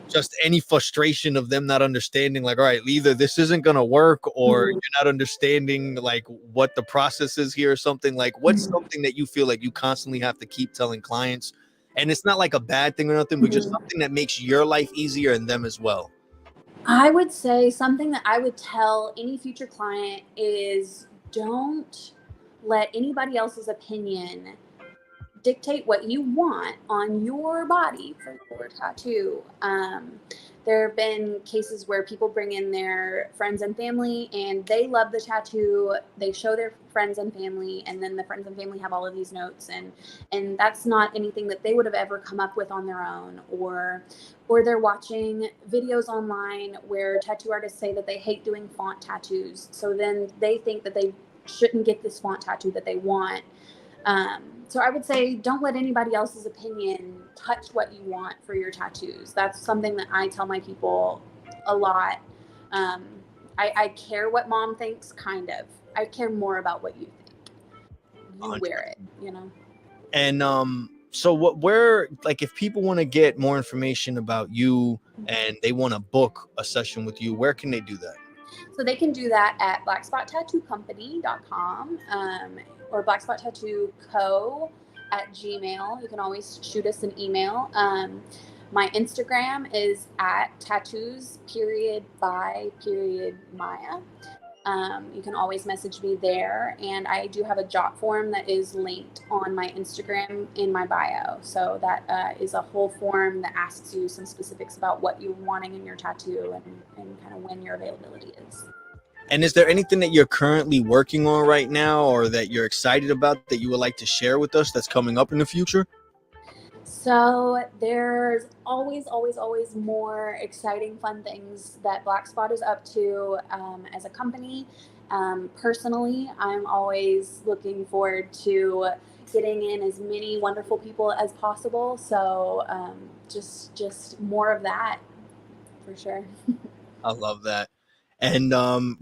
just any frustration of them not understanding, like, all right, either this isn't going to work, or you're not understanding like what the process is here or something? Like, what's something that you feel like you constantly have to keep telling clients, and it's not like a bad thing or nothing, but just something that makes your life easier and them as well? I would say something that I would tell any future client is, don't let anybody else's opinion dictate what you want on your body for your tattoo. There have been cases where people bring in their friends and family and they love the tattoo. They show their friends and family, and then the friends and family have all of these notes, and that's not anything that they would have ever come up with on their own. Or they're watching videos online where tattoo artists say that they hate doing font tattoos. So then they think that they shouldn't get this font tattoo that they want. So I would say, don't let anybody else's opinion touch what you want for your tattoos. That's something that I tell my people a lot. I care what mom thinks, kind of. I care more about what you think. You wear it, you know? And so where, like, if people want to get more information about you and they want to book a session with you, where can they do that? So they can do that at blackspottattoocompany.com, or blackspottattooco@gmail. You can always shoot us an email. My Instagram is at tattoos.by.Maya. You can always message me there, and I do have a jot form that is linked on my Instagram in my bio. So that is a whole form that asks you some specifics about what you're wanting in your tattoo and kind of when your availability is. And is there anything that you're currently working on right now, or that you're excited about, that you would like to share with us that's coming up in the future? So there's always more exciting, fun things that Black Spot is up to as a company. Personally, I'm always looking forward to getting in as many wonderful people as possible. So just more of that, for sure. I love that. And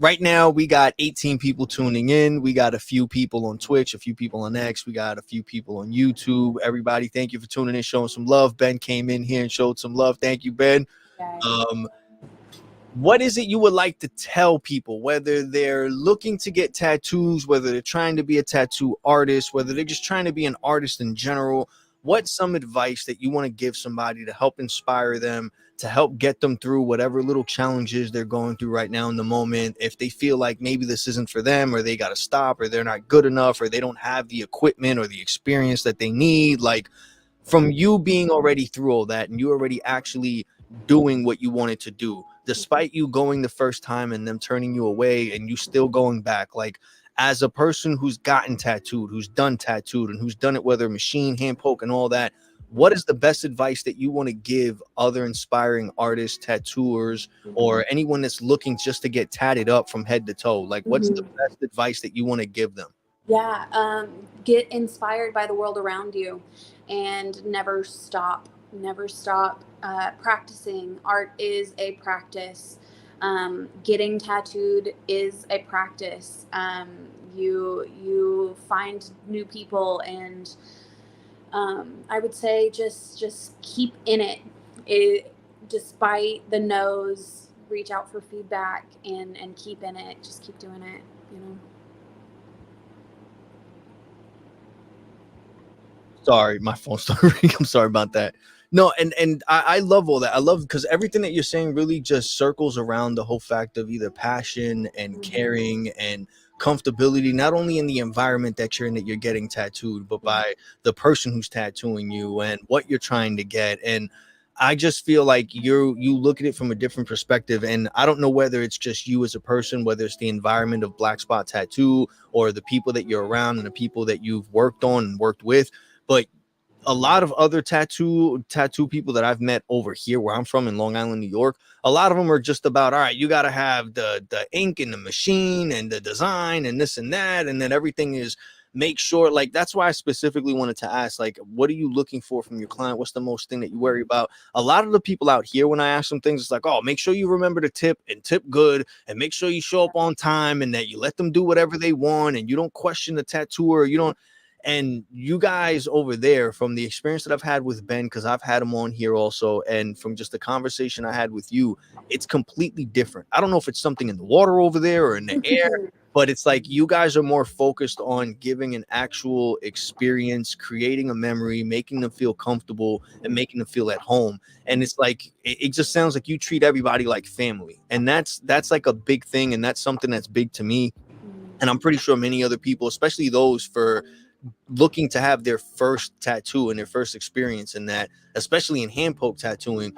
right now we got 18 people tuning in. We got a few people on Twitch, a few people on X. We got a few people on YouTube. Everybody, thank you for tuning in, showing some love. Ben came in here and showed some love. Thank you, Ben. What is it you would like to tell people, whether they're looking to get tattoos, whether they're trying to be a tattoo artist, whether they're just trying to be an artist in general? what's some advice that you want to give somebody to help inspire them, to help get them through whatever little challenges they're going through right now in the moment? If they feel like maybe this isn't for them, or they got to stop, or they're not good enough, or they don't have the equipment or the experience that they need, like, from you being already through all that and you already actually doing what you wanted to do, despite you going the first time and them turning you away and you still going back, like, as a person who's gotten tattooed, who's done tattooed, and who's done it, whether machine, hand poke, and all that, what is the best advice that you want to give other inspiring artists, tattooers, or anyone that's looking just to get tatted up from head to toe? Like, what's the Mhm. best advice that you want to give them? Yeah, get inspired by the world around you, and never stop. Never stop practicing. Art is a practice. Getting tattooed is a practice. You find new people, and I would say just keep in it. Despite the no's, reach out for feedback, and keep in it. Just keep doing it. You know. Sorry, my phone started ringing. I'm sorry about that. No, and I love all that. I love, because everything that you're saying really just circles around the whole fact of either passion and Mhm. caring and comfortability, not only in the environment that you're in, that you're getting tattooed, but Mhm. by the person who's tattooing you and what you're trying to get. And I just feel like you look at it from a different perspective. And I don't know whether it's just you as a person, whether it's the environment of Black Spot Tattoo, or the people that you're around and the people that you've worked on and worked with, but a lot of other tattoo people that I've met over here where I'm from in Long Island, New York, a lot of them are just about, all right, you got to have the ink and the machine and the design and this and that, and then everything is, make sure, like, that's why I specifically wanted to ask, like, what are you looking for from your client? What's the most thing that you worry about? A lot of the people out here, when I ask them things, it's like, oh, make sure you remember to tip and tip good, and make sure you show up on time, and that you let them do whatever they want, and you don't question the tattooer, you don't. And you guys over there, from the experience that I've had with Ben, because I've had him on here also, and from just the conversation I had with you, it's completely different. I don't know if it's something in the water over there or in the air, but it's like you guys are more focused on giving an actual experience, creating a memory, making them feel comfortable, and making them feel at home. And it's like it just sounds like you treat everybody like family, and that's like a big thing, and that's something that's big to me. And I'm pretty sure many other people, especially those for looking to have their first tattoo and their first experience in that, especially in hand poke tattooing,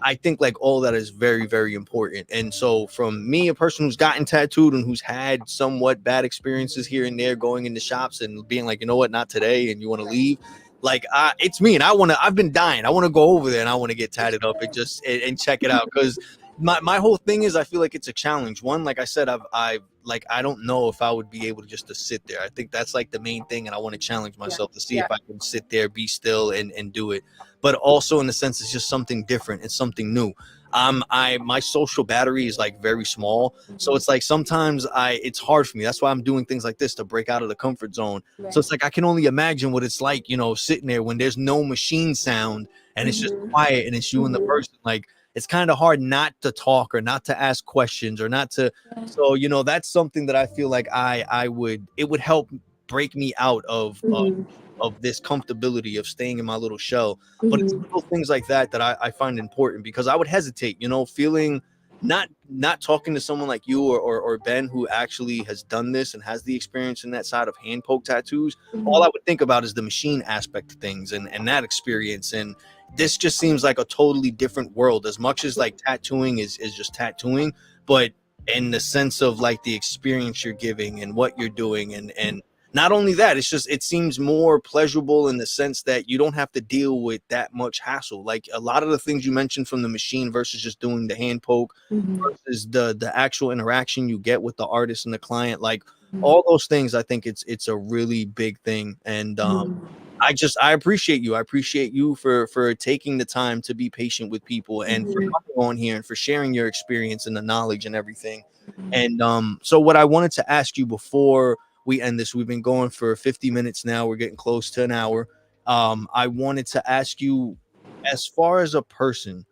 I think like all that is very, very important. And so, from me, a person who's gotten tattooed and who's had somewhat bad experiences here and there, going into shops and being like, you know what, not today, and you want to leave, like, it's me, and I've been dying. I want to go over there and I want to get tatted up and just and check it out, because my whole thing is, I feel like it's a challenge. One, like I said, I've like, I don't know if I would be able to just to sit there. I think that's like the main thing, and I want to challenge Yeah. myself to see Yeah. if I can sit there, be still, and do it. But also, in the sense, it's just something different. It's something new. My social battery is like very small, so Mhm. it's like sometimes it's hard for me. That's why I'm doing things like this, to break out of the comfort zone. So Right. it's like I can only imagine what it's like, sitting there when there's no machine sound and it's just Mhm. quiet and it's you and the Mhm. person. Like, it's kind of hard not to talk or not to ask questions or not to. Yeah. So that's something that I feel like I would, it would help break me out Mhm. of this comfortability of staying in my little shell. But it's Mhm. little things like that that I find important, because I would hesitate, feeling not talking to someone like you, or Ben, who actually has done this and has the experience in that side of hand poke tattoos. All Mhm. I would think about is the machine aspect of things, and that experience. And this just seems like a totally different world, as much as like tattooing is just tattooing, but in the sense of like the experience you're giving and what you're doing, and not only that, it's just, it seems more pleasurable in the sense that you don't have to deal with that much hassle. Like, a lot of the things you mentioned from the machine versus just doing the hand poke, Mhm. versus the actual interaction you get with the artist and the client, like, Mhm. all those things, I think it's a really big thing. And Mhm. I appreciate you. I appreciate you for taking the time to be patient with people, and for Mhm. coming on here and for sharing your experience and the knowledge and everything. Mhm. And so what I wanted to ask you before we end this, we've been going for 50 minutes now. We're getting close to an hour. I wanted to ask you, as far as a person,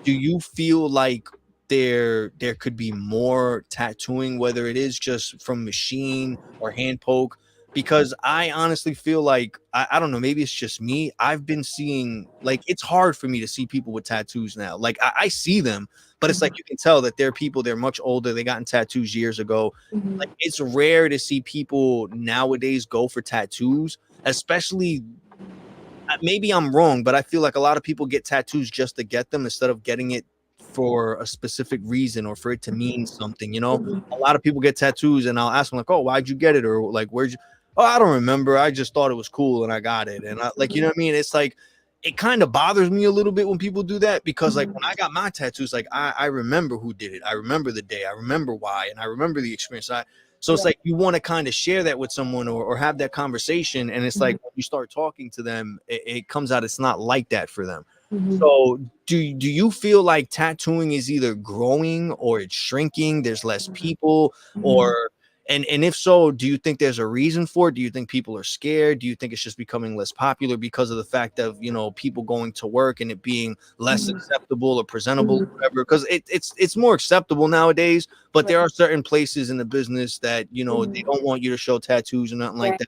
do you feel like there could be more tattooing, whether it is just from machine or hand poke, because I honestly feel like I don't know, maybe it's just me. I've been seeing like it's hard for me to see people with tattoos now. Like I see them, but it's like you can tell that they're people, they're much older, they gotten tattoos years ago. Mhm. Like it's rare to see people nowadays go for tattoos, especially maybe I'm wrong, but I feel like a lot of people get tattoos just to get them instead of getting it for a specific reason or for it to mean something. You know, Mhm. a lot of people get tattoos, and I'll ask them like, "Oh, why'd you get it?" Or like, "Where'd you?" "Oh, I don't remember. I just thought it was cool and I got it." And I like, you know what I mean? It's like it kind of bothers me a little bit when people do that because like when I got my tattoos, like I remember who did it, I remember the day, I remember why, and I remember the experience. So it's Right. like you want to kind of share that with someone or have that conversation. And it's like when you start talking to them, it comes out it's not like that for them. Mhm. So do you feel like tattooing is either growing or it's shrinking? There's less people, Mhm. or and if so, do you think there's a reason for it? Do you think people are scared? Do you think it's just becoming less popular because of the fact of, you know, people going to work and it being less Mhm. acceptable or presentable, Mhm. or whatever? Because it's more acceptable nowadays, but Right. there are certain places in the business that, you know, they Mhm. don't want you to show tattoos or nothing like Right. that.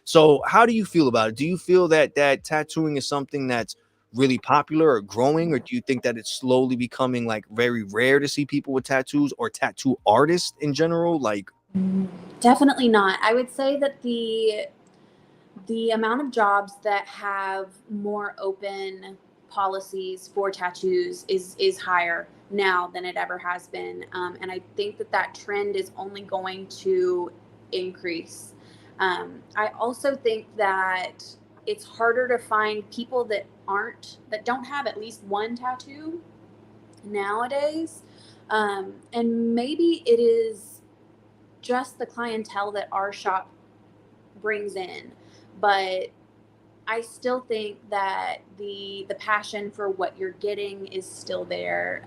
So how do you feel about it? Do you feel that tattooing is something that's really popular or growing, or do you think that it's slowly becoming like very rare to see people with tattoos or tattoo artists in general? Like, Mhm. Definitely not. I would say that the amount of jobs that have more open policies for tattoos is higher now than it ever has been, and I think that that trend is only going to increase. I also think that it's harder to find people that don't have at least one tattoo nowadays, and maybe it is just the clientele that our shop brings in, but I still think that the passion for what you're getting is still there,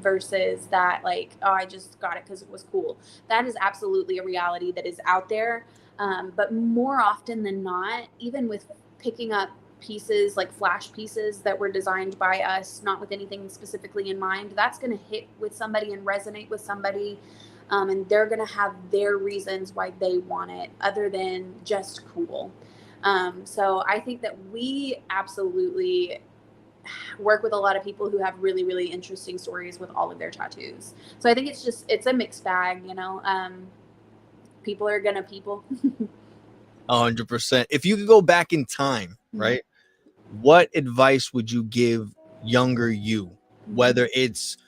versus that, like, oh, I just got it because it was cool. That is absolutely a reality that is out there, but more often than not, even with picking up pieces like flash pieces that were designed by us, not with anything specifically in mind, that's going to hit with somebody and resonate with somebody. And they're going to have their reasons why they want it, other than just cool. So I think that we absolutely work with a lot of people who have really, really interesting stories with all of their tattoos. So I think it's a mixed bag, you know. People are gonna people. 100%. If you could go back in time, right? What advice would you give younger you? Whether it's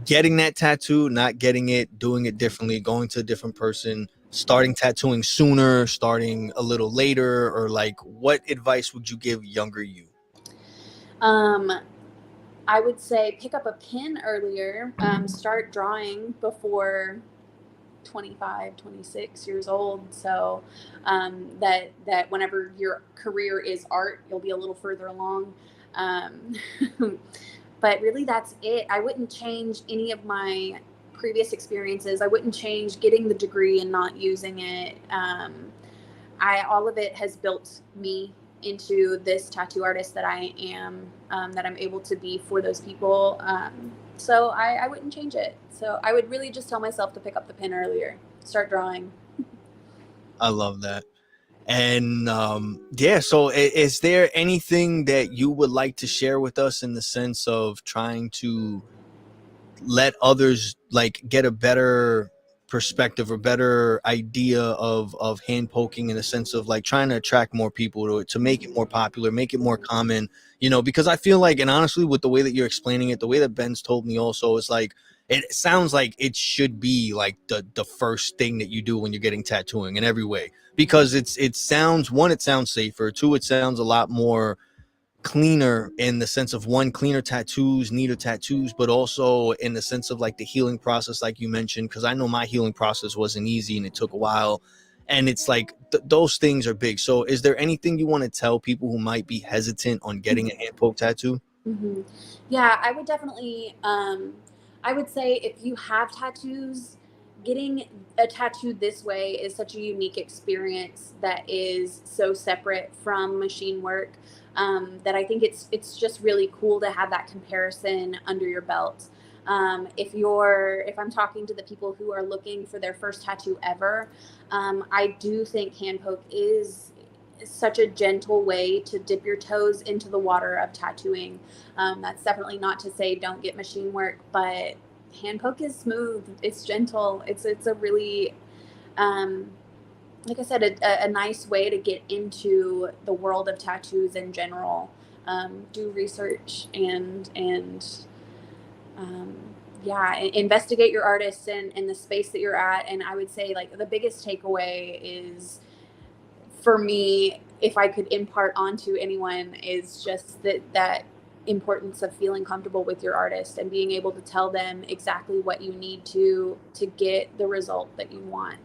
getting that tattoo, not getting it, doing it differently, going to a different person, starting tattooing sooner, starting a little later, or like what advice would you give younger you? um, I would say pick up a pen earlier. Start drawing before 25, 26 years old, so that whenever your career is art, you'll be a little further along. um, but really that's it. I wouldn't change any of my previous experiences. I wouldn't change getting the degree and not using it. I All of it has built me into this tattoo artist that I am, that I'm able to be for those people. So I wouldn't change it. So I would really just tell myself to pick up the pen earlier, start drawing. I love that. And yeah, so is there anything that you would like to share with us in the sense of trying to let others like get a better perspective or better idea of hand poking, in a sense of like trying to attract more people to it, to make it more popular, make it more common, you know? Because I feel like, and honestly, with the way that you're explaining it, the way that Ben's told me also, is like it sounds like it should be like the first thing that you do when you're getting tattooing in every way, because it sounds, one, it sounds safer, two, it sounds a lot more cleaner in the sense of, one, cleaner tattoos, neater tattoos, but also in the sense of like the healing process, like you mentioned, because I know my healing process wasn't easy and it took a while. And it's like those things are big. So is there anything you want to tell people who might be hesitant on getting a hand poke tattoo? Hmm. Yeah, I would definitely. I would say if you have tattoos, getting a tattoo this way is such a unique experience that is so separate from machine work, that I think it's just really cool to have that comparison under your belt. If I'm talking to the people who are looking for their first tattoo ever, I do think Handpoke is such a gentle way to dip your toes into the water of tattooing. That's definitely not to say don't get machine work, but Handpoke is smooth. It's gentle. It's a really like I said, a nice way to get into the world of tattoos in general. Do research and um, yeah, investigate your artist and the space that you're at. And I would say like the biggest takeaway is for me, if I could impart onto anyone, is just that importance of feeling comfortable with your artist and being able to tell them exactly what you need to get the result that you want.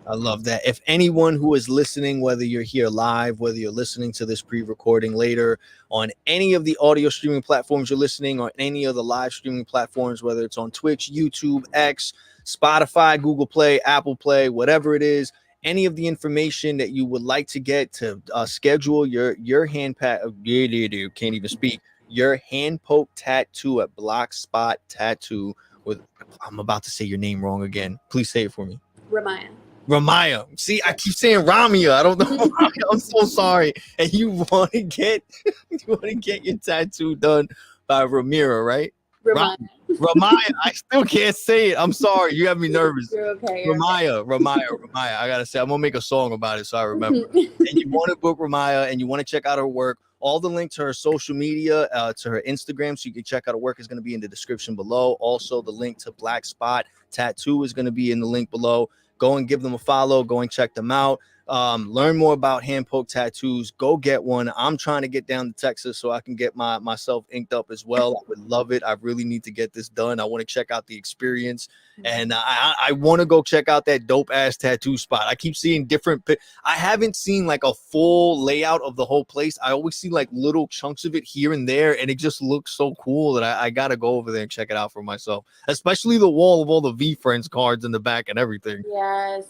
I love that. If anyone who is listening, whether you're here live, whether you're listening to this pre-recording later on any of the audio streaming platforms you're listening, or any of the live streaming platforms, whether it's on Twitch, YouTube, X, Spotify, Google Play, Apple Play, whatever it is, any of the information that you would like to get to schedule your hand pat, can't even speak, your hand poke tattoo at Block Spot Tattoo with, I'm about to say your name wrong again. Please say it for me. Ramiah. Ramiah. See, I keep saying Ramiah. I don't know. I'm so sorry. And you want to get your tattoo done by Ramiah, right? Ramiah. Ramiah. I still can't say it. I'm sorry. You have me nervous. You're okay. Ramiah. I gotta say, I'm gonna make a song about it so I remember. And you want to book Ramiah and you want to check out her work. All the link to her social media, to her Instagram, so you can check out her work, is going to be in the description below. Also, the link to Black Spot Tattoo is going to be in the link below. Go and give them a follow. Go and check them out. Learn more about Handpoke tattoos. Go get one. I'm trying to get down to Texas so I can get myself inked up as well. I would love it. I really need to get this done. I want to check out the experience, and I want to go check out that dope ass tattoo spot. I keep seeing different. I haven't seen like a full layout of the whole place. I always see like little chunks of it here and there, and it just looks so cool that I got to go over there and check it out for myself. Especially the wall of all the V Friends cards in the back and everything. Yes.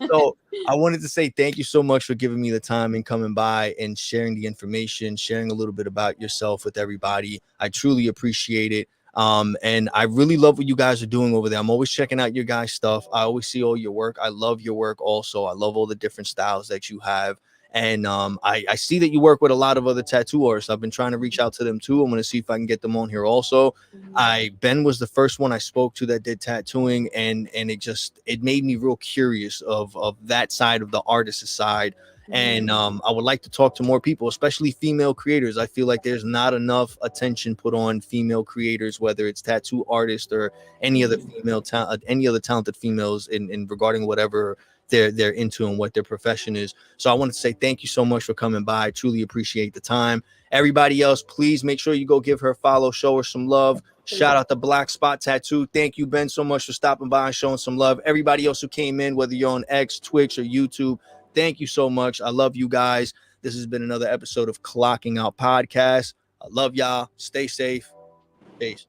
So I wanted to say thank you so much for giving me the time and coming by and sharing the information, sharing a little bit about yourself with everybody. I truly appreciate it. And I really love what you guys are doing over there. I'm always checking out your guys' stuff. I always see all your work. I love your work also. I love all the different styles that you have. And I see that you work with a lot of other tattoo artists. I've been trying to reach out to them too. I'm going to see if I can get them on here also. Ben was the first one I spoke to that did tattooing, and it made me real curious of that side of the artist's side. And I would like to talk to more people, especially female creators. I feel like there's not enough attention put on female creators, whether it's tattoo artists or any other any other talented females in regarding whatever they're into and what their profession is. So I want to say thank you so much for coming by. I truly appreciate the time. Everybody else, please make sure you go give her a follow, show her some love. Shout out to Black Spot Tattoo. Thank you, Ben, so much for stopping by and showing some love. Everybody else who came in, whether you're on X, Twitch, or YouTube, thank you so much. I love you guys. This has been another episode of Clocking Out Podcast. I love y'all. Stay safe. Peace.